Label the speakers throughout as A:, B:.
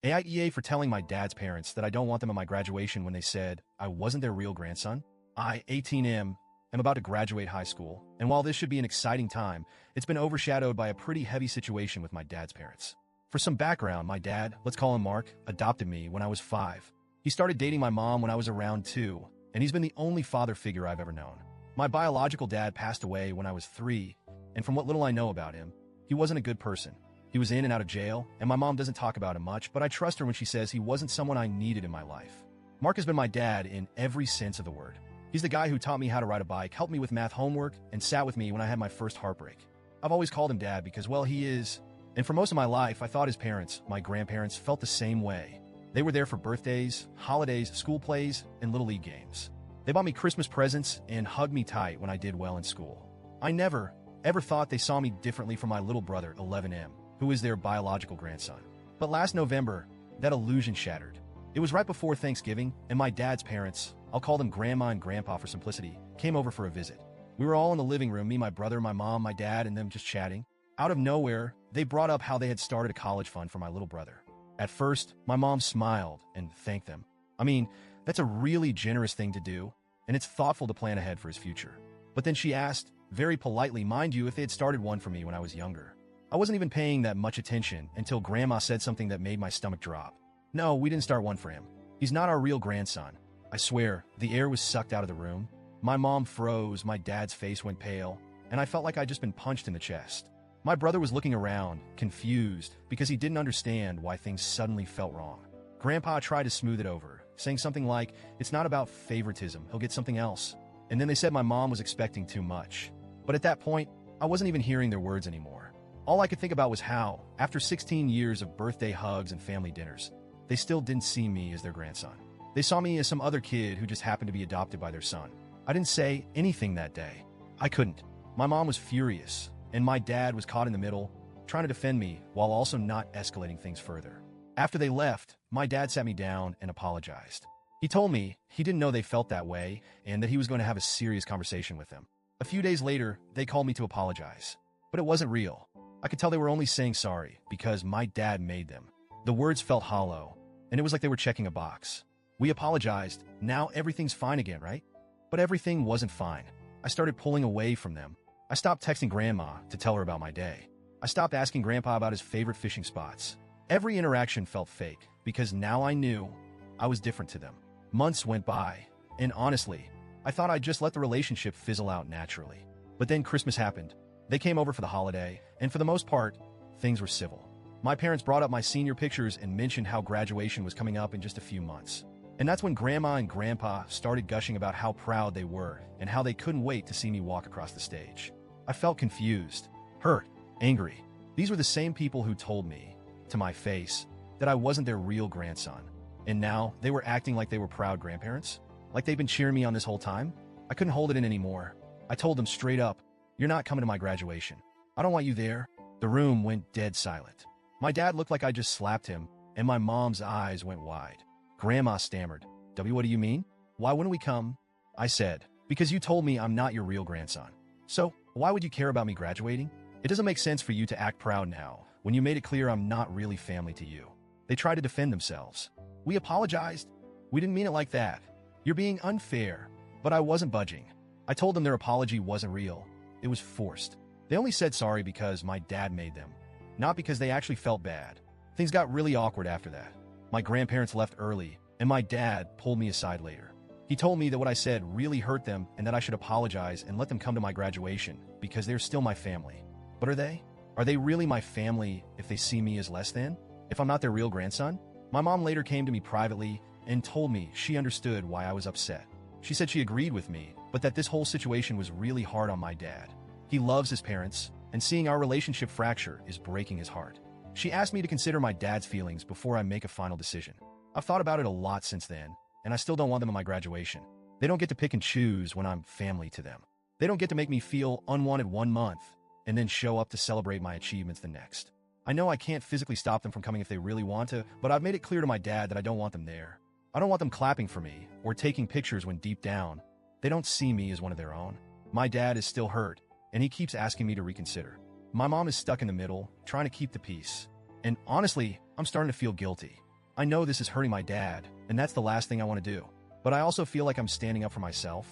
A: AITA for telling my dad's parents that I don't want them at my graduation when they said I wasn't their real grandson. I, 18M, am about to graduate high school, and while this should be an exciting time, it's been overshadowed by a pretty heavy situation with my dad's parents. For some background, my dad, let's call him Mark, adopted me when I was 5. He started dating my mom when I was around 2, and he's been the only father figure I've ever known. My biological dad passed away when I was 3, and from what little I know about him, he wasn't a good person. He was in and out of jail, and my mom doesn't talk about him much, but I trust her when she says he wasn't someone I needed in my life. Mark has been my dad in every sense of the word. He's the guy who taught me how to ride a bike, helped me with math homework, and sat with me when I had my first heartbreak. I've always called him dad because, well, he is. And for most of my life, I thought his parents, my grandparents, felt the same way. They were there for birthdays, holidays, school plays, and Little League games. They bought me Christmas presents and hugged me tight when I did well in school. I never, ever thought they saw me differently from my little brother, 11M, who is their biological grandson. But last November, that illusion shattered. It was right before Thanksgiving, and my dad's parents, I'll call them Grandma and Grandpa for simplicity, came over for a visit. We were all in the living room, me, my brother, my mom, my dad, and them just chatting. Out of nowhere, they brought up how they had started a college fund for my little brother. At first, my mom smiled and thanked them. I mean, that's a really generous thing to do, and it's thoughtful to plan ahead for his future. But then she asked, very politely, mind you, if they had started one for me when I was younger. I wasn't even paying that much attention until Grandma said something that made my stomach drop. No, we didn't start one for him. He's not our real grandson. I swear, the air was sucked out of the room. My mom froze, my dad's face went pale, and I felt like I'd just been punched in the chest. My brother was looking around, confused, because he didn't understand why things suddenly felt wrong. Grandpa tried to smooth it over, saying something like, it's not about favoritism, he'll get something else. And then they said my mom was expecting too much. But at that point, I wasn't even hearing their words anymore. All I could think about was how, after 16 years of birthday hugs and family dinners, they still didn't see me as their grandson. They saw me as some other kid who just happened to be adopted by their son. I didn't say anything that day. I couldn't. My mom was furious, and my dad was caught in the middle, trying to defend me while also not escalating things further. After they left, my dad sat me down and apologized. He told me he didn't know they felt that way and that he was going to have a serious conversation with them. A few days later, they called me to apologize. But it wasn't real. I could tell they were only saying sorry because my dad made them. The words felt hollow, and it was like they were checking a box. We apologized. Now everything's fine again, right? But everything wasn't fine. I started pulling away from them. I stopped texting Grandma to tell her about my day. I stopped asking Grandpa about his favorite fishing spots. Every interaction felt fake because now I knew I was different to them. Months went by, and honestly, I thought I'd just let the relationship fizzle out naturally. But then Christmas happened. They came over for the holiday, and for the most part, things were civil. My parents brought up my senior pictures and mentioned how graduation was coming up in just a few months. And that's when Grandma and Grandpa started gushing about how proud they were and how they couldn't wait to see me walk across the stage. I felt confused, hurt, angry. These were the same people who told me, to my face, that I wasn't their real grandson. And now they were acting like they were proud grandparents? Like they'd been cheering me on this whole time? I couldn't hold it in anymore. I told them straight up, you're not coming to my graduation. I don't want you there. The room went dead silent. My dad looked like I just slapped him, and my mom's eyes went wide. Grandma stammered, W, what do you mean? Why wouldn't we come? I said, because you told me I'm not your real grandson. So, why would you care about me graduating? It doesn't make sense for you to act proud now, when you made it clear I'm not really family to you. They tried to defend themselves. We apologized. We didn't mean it like that. You're being unfair. But I wasn't budging. I told them their apology wasn't real. It was forced. They only said sorry because my dad made them, not because they actually felt bad. Things got really awkward after that. My grandparents left early, and my dad pulled me aside later. He told me that what I said really hurt them and that I should apologize and let them come to my graduation because they're still my family. But are they? Are they really my family if they see me as less than? If I'm not their real grandson? My mom later came to me privately and told me she understood why I was upset. She said she agreed with me, but that this whole situation was really hard on my dad. He loves his parents, and seeing our relationship fracture is breaking his heart. She asked me to consider my dad's feelings before I make a final decision. I've thought about it a lot since then, and I still don't want them at my graduation. They don't get to pick and choose when I'm family to them. They don't get to make me feel unwanted one month and then show up to celebrate my achievements the next. I know I can't physically stop them from coming if they really want to, but I've made it clear to my dad that I don't want them there. I don't want them clapping for me or taking pictures when deep down, they don't see me as one of their own. My dad is still hurt, and he keeps asking me to reconsider. My mom is stuck in the middle, trying to keep the peace. And honestly, I'm starting to feel guilty. I know this is hurting my dad, and that's the last thing I want to do. But I also feel like I'm standing up for myself,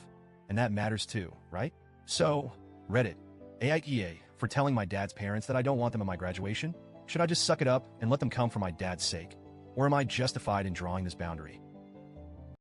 A: and that matters too, right? So, Reddit, AITA, for telling my dad's parents that I don't want them at my graduation? Should I just suck it up and let them come for my dad's sake? Or am I justified in drawing this boundary?